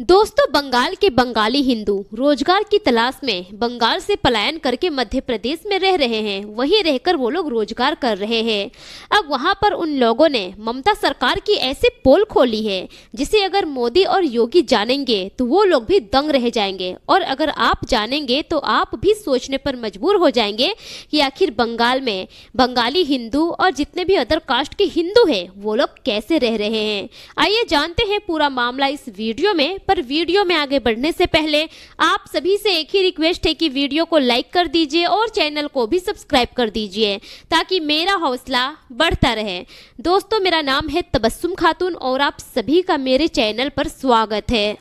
दोस्तों, बंगाल के बंगाली हिंदू रोजगार की तलाश में बंगाल से पलायन करके मध्य प्रदेश में रह रहे हैं। वहीं रहकर वो लोग रोजगार कर रहे हैं। अब वहां पर उन लोगों ने ममता सरकार की ऐसी पोल खोली है जिसे अगर मोदी और योगी जानेंगे तो वो लोग भी दंग रह जाएंगे, और अगर आप जानेंगे तो आप भी सोचने पर मजबूर हो जाएंगे कि आखिर बंगाल में बंगाली हिंदू और जितने भी अदर कास्ट के हिंदू हैं वो लोग कैसे रह रहे हैं। आइए जानते हैं पूरा मामला इस वीडियो में। पर वीडियो में आगे बढ़ने से पहले आप सभी से एक ही रिक्वेस्ट है कि वीडियो को लाइक कर दीजिए और चैनल को भी सब्सक्राइब कर दीजिए ताकि मेरा हौसला बढ़ता रहे। दोस्तों, मेरा नाम है तबस्सुम खातून और आप सभी का मेरे चैनल पर स्वागत है।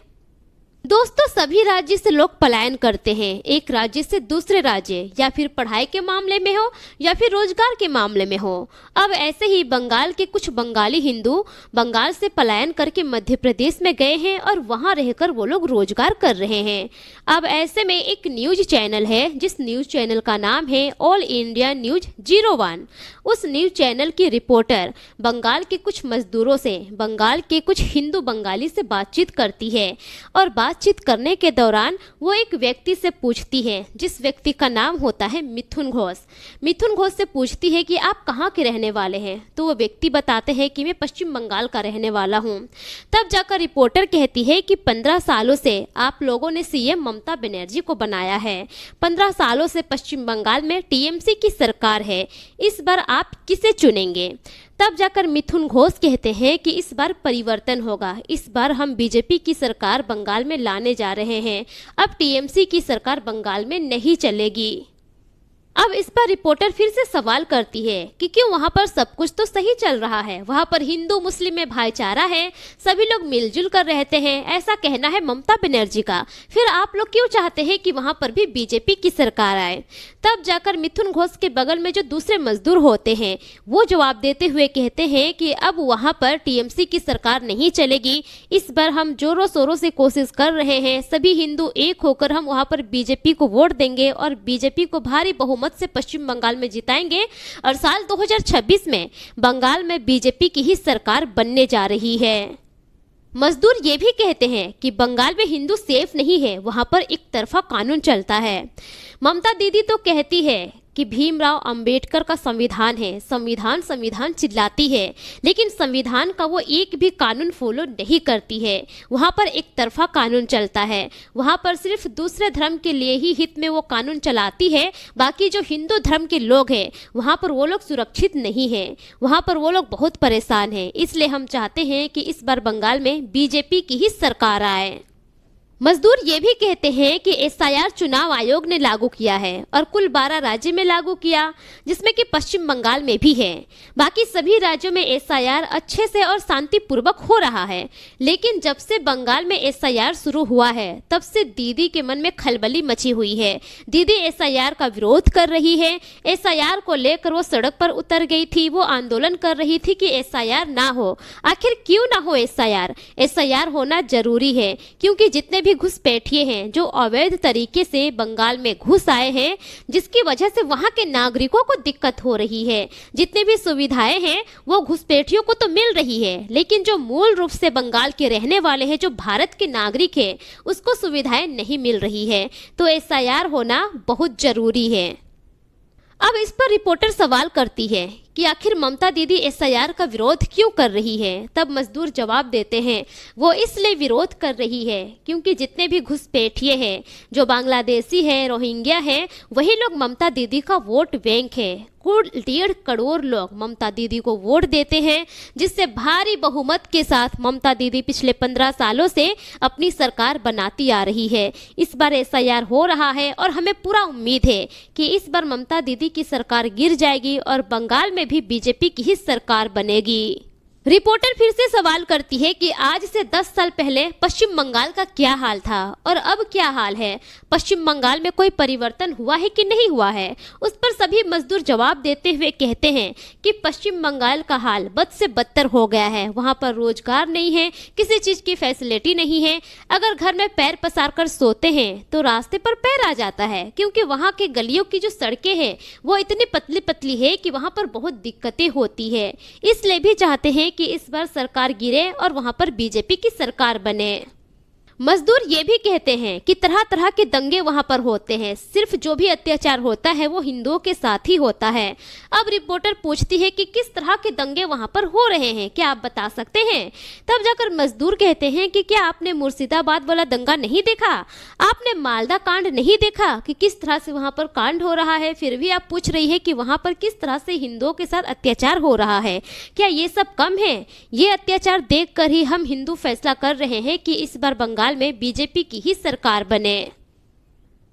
दोस्तों, सभी राज्य से लोग पलायन करते हैं, एक राज्य से दूसरे राज्य, या फिर पढ़ाई के मामले में हो या फिर रोजगार के मामले में हो। अब ऐसे ही बंगाल के कुछ बंगाली हिंदू बंगाल से पलायन करके मध्य प्रदेश में गए हैं और वहां रहकर वो लोग रोजगार कर रहे हैं। अब ऐसे में एक न्यूज चैनल है जिस न्यूज चैनल का नाम है ऑल इंडिया न्यूज 01। उस न्यूज चैनल की रिपोर्टर बंगाल के कुछ मजदूरों से, बंगाल के कुछ हिंदू बंगाली से बातचीत करती है और बातचीत करने के दौरान वो एक व्यक्ति से पूछती है, जिस व्यक्ति का नाम होता है मिथुन घोष। मिथुन घोष से पूछती है कि आप कहाँ के रहने वाले हैं, तो वो व्यक्ति बताते हैं कि मैं पश्चिम बंगाल का रहने वाला हूँ। तब जाकर रिपोर्टर कहती है कि 15 सालों से आप लोगों ने सीएम ममता बनर्जी को बनाया है, 15 सालों से पश्चिम बंगाल में टीएमसी की सरकार है, इस बार आप किसे चुनेंगे। तब जाकर मिथुन घोष कहते हैं कि इस बार परिवर्तन होगा, इस बार हम बीजेपी की सरकार बंगाल में लाने जा रहे हैं, अब टीएमसी की सरकार बंगाल में नहीं चलेगी। अब इस पर रिपोर्टर फिर से सवाल करती है कि क्यों, वहां पर सब कुछ तो सही चल रहा है, वहां पर हिंदू मुस्लिम में भाईचारा है, सभी लोग मिलजुल कर रहते हैं, ऐसा कहना है ममता बनर्जी का, फिर आप लोग क्यों चाहते हैं कि वहां पर भी बीजेपी की सरकार आए। तब जाकर मिथुन घोष के बगल में जो दूसरे मजदूर होते हैं वो जवाब देते हुए कहते हैं कि अब वहां पर टीएमसी की सरकार नहीं चलेगी, इस बार हम जोरों शोरों से कोशिश कर रहे हैं, सभी हिंदू एक होकर हम वहां पर बीजेपी को वोट देंगे और बीजेपी को भारी बहुमत से पश्चिम बंगाल में जिताएंगे और साल 2026 में बंगाल में बीजेपी की ही सरकार बनने जा रही है। मजदूर ये भी कहते हैं कि बंगाल में हिंदू सेफ नहीं है, वहां पर एक तरफा कानून चलता है। ममता दीदी तो कहती है कि भीमराव अंबेडकर का संविधान है, संविधान संविधान चिल्लाती है, लेकिन संविधान का वो एक भी कानून फॉलो नहीं करती है, वहाँ पर एक तरफा कानून चलता है, वहाँ पर सिर्फ दूसरे धर्म के लिए ही हित में वो कानून चलाती है, बाकी जो हिंदू धर्म के लोग हैं वहाँ पर वो लोग सुरक्षित नहीं हैं, वहाँ पर वो लोग बहुत परेशान हैं। इसलिए हम चाहते हैं कि इस बार बंगाल में बीजेपी की ही सरकार आए। मजदूर ये भी कहते हैं कि एसआईआर चुनाव आयोग ने लागू किया है और कुल 12 राज्य में लागू किया, जिसमें कि पश्चिम बंगाल में भी है। बाकी सभी राज्यों में एसआईआर अच्छे से और शांतिपूर्वक हो रहा है, लेकिन जब से बंगाल में एसआईआर शुरू हुआ है तब से दीदी के मन में खलबली मची हुई है। दीदी एसआईआर का विरोध कर रही है, एसआईआर को लेकर वो सड़क पर उतर गई थी, वो आंदोलन कर रही थी कि एसआईआर ना हो। आखिर क्यों ना हो एसआईआर? एसआईआर होना जरूरी है क्योंकि जितने घुसपैठिए हैं जो अवैध तरीके से बंगाल में घुस आए हैं, जिसकी वजह से वहां के नागरिकों को दिक्कत हो रही है। जितने भी सुविधाएं हैं वो घुसपैठियों को तो मिल रही है, लेकिन जो मूल रूप से बंगाल के रहने वाले हैं, जो भारत के नागरिक हैं, उसको सुविधाएं नहीं मिल रही है। तो एसआईआर होना बहुत जरूरी है। अब इस पर रिपोर्टर सवाल करती है कि आखिर ममता दीदी एसआईआर का विरोध क्यों कर रही है। तब मजदूर जवाब देते हैं वो इसलिए विरोध कर रही है क्योंकि जितने भी घुसपैठिए हैं, जो बांग्लादेशी हैं, रोहिंग्या हैं, वही लोग ममता दीदी का वोट बैंक है। कुल 1.5 करोड़ लोग ममता दीदी को वोट देते हैं, जिससे भारी बहुमत के साथ ममता दीदी पिछले 15 सालों से अपनी सरकार बनाती आ रही है। इस बार एसआईआर हो रहा है और हमें पूरा उम्मीद है कि इस बार ममता दीदी की सरकार गिर जाएगी और बंगाल में भी बीजेपी की ही सरकार बनेगी। रिपोर्टर फिर से सवाल करती है कि आज से 10 साल पहले पश्चिम बंगाल का क्या हाल था और अब क्या हाल है, पश्चिम बंगाल में कोई परिवर्तन हुआ है कि नहीं हुआ है। उस पर सभी मजदूर जवाब देते हुए कहते हैं कि पश्चिम बंगाल का हाल बद से बदतर हो गया है, वहाँ पर रोजगार नहीं है, किसी चीज़ की फैसिलिटी नहीं है, अगर घर में पैर पसार कर सोते हैं तो रास्ते पर पैर आ जाता है, क्योंकि वहाँ के गलियों की जो सड़कें हैं वो इतनी पतली पतली है कि वहाँ पर बहुत दिक्कतें होती है। इसलिए भी चाहते हैं कि इस बार सरकार गिरे और वहां पर बीजेपी की सरकार बने। मजदूर ये भी कहते हैं कि तरह तरह के दंगे वहां पर होते हैं, सिर्फ जो भी अत्याचार होता है वो हिंदुओं के साथ ही होता है। अब रिपोर्टर पूछती है कि किस तरह के दंगे वहां पर हो रहे हैं, क्या आप बता सकते हैं? तब जाकर मजदूर कहते हैं कि क्या आपने मुर्शिदाबाद वाला दंगा नहीं देखा, आपने मालदा कांड नहीं देखा कि किस तरह से वहां पर कांड हो रहा है, फिर भी आप पूछ रही है कि वहां पर किस तरह से हिंदुओं के साथ अत्याचार हो रहा है। क्या ये सब कम है? ये अत्याचार देखकर ही हम हिंदू फैसला कर रहे हैं कि इस बार बंगाल में बीजेपी की ही सरकार बने।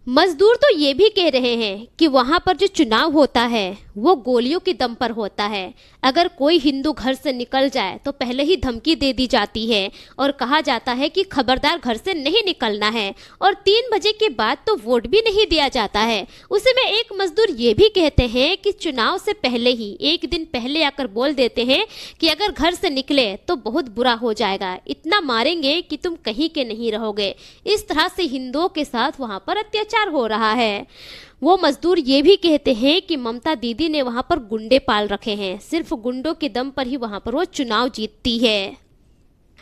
मजदूर तो ये भी कह रहे हैं कि वहां पर जो चुनाव होता है वो गोलियों के दम पर होता है। अगर कोई हिंदू घर से निकल जाए तो पहले ही धमकी दे दी जाती है और कहा जाता है कि खबरदार घर से नहीं निकलना है, और 3 बजे के बाद तो वोट भी नहीं दिया जाता है। उसी में एक मजदूर ये भी कहते हैं कि चुनाव से पहले ही 1 दिन पहले आकर बोल देते हैं कि अगर घर से निकले तो बहुत बुरा हो जाएगा, इतना मारेंगे कि तुम कहीं के नहीं रहोगे। इस तरह से हिंदुओं के साथ वहां पर अत्याचार हो रहा है। वो मजदूर ये भी कहते हैं कि ममता दीदी ने वहां पर गुंडे पाल रखे हैं, सिर्फ गुंडों के दम पर ही वहां पर वो चुनाव जीतती है।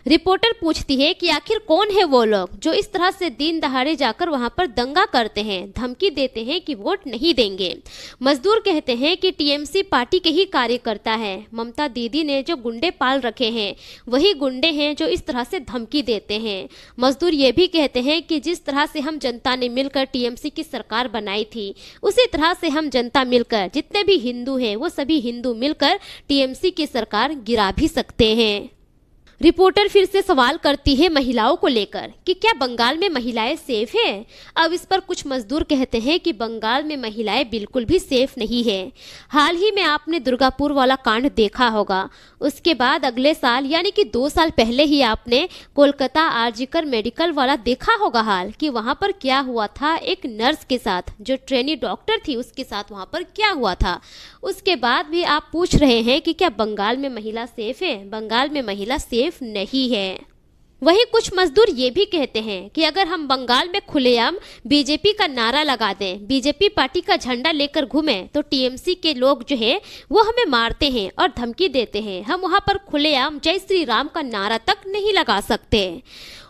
रिपोर्टर पूछती है कि आखिर कौन है वो लोग जो इस तरह से दिन दहाड़े जाकर वहां पर दंगा करते हैं, धमकी देते हैं कि वोट नहीं देंगे। मजदूर कहते हैं कि टीएमसी पार्टी के ही कार्यकर्ता है। ममता दीदी ने जो गुंडे पाल रखे हैं वही गुंडे हैं जो इस तरह से धमकी देते हैं। मजदूर ये भी कहते हैं कि जिस तरह से हम जनता ने मिलकर टीएमसी की सरकार बनाई थी, उसी तरह से हम जनता मिलकर, जितने भी हिंदू हैं वो सभी हिंदू मिलकर टीएमसी की सरकार गिरा भी सकते हैं। रिपोर्टर फिर से सवाल करती है महिलाओं को लेकर कि क्या बंगाल में महिलाएं सेफ हैं? अब इस पर कुछ मजदूर कहते हैं कि बंगाल में महिलाएं बिल्कुल भी सेफ नहीं है। हाल ही में आपने दुर्गापुर वाला कांड देखा होगा, उसके बाद अगले साल यानी कि 2 साल पहले ही आपने कोलकाता आरजीकर मेडिकल वाला देखा होगा हाल, कि वहां पर क्या हुआ था एक नर्स के साथ, जो ट्रेनी डॉक्टर थी उसके साथ वहां पर क्या हुआ था। उसके बाद भी आप पूछ रहे हैं कि क्या बंगाल में महिला सेफ है? बंगाल में महिला सेफ नहीं है। वहीं कुछ मजदूर ये भी कहते हैं कि अगर हम बंगाल में खुलेआम बीजेपी का नारा लगा दें, बीजेपी पार्टी का झंडा लेकर घूमें, तो टीएमसी के लोग जो है वो हमें मारते हैं और धमकी देते हैं। हम वहां पर खुलेआम जय श्री राम का नारा तक नहीं लगा सकते।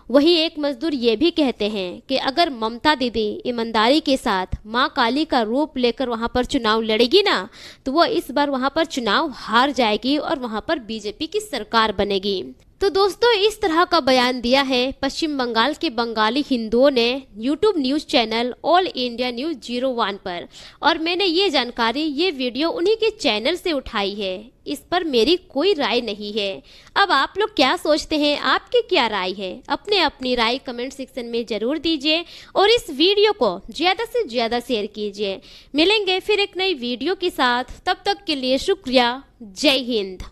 वहीं एक मजदूर ये भी कहते हैं कि अगर ममता दीदी ईमानदारी के साथ मां काली का रूप लेकर वहां पर चुनाव लड़ेगी ना, तो वो इस बार वहां पर चुनाव हार जाएगी और वहां पर बीजेपी की सरकार बनेगी। तो दोस्तों, इस तरह का बयान दिया है पश्चिम बंगाल के बंगाली हिंदुओं ने YouTube news channel all India news 01 पर, और मैंने ये जानकारी, ये वीडियो उन्हीं के चैनल से उठाई है। इस पर मेरी कोई राय नहीं है। अब आप लोग क्या सोचते हैं, आपकी क्या राय है? अपनी राय कमेंट सेक्शन में ज़रूर दीजिए और इस वीडियो को ज़्यादा से ज़्यादा शेयर कीजिए। मिलेंगे फिर एक नई वीडियो के साथ, तब तक के लिए शुक्रिया। जय हिंद।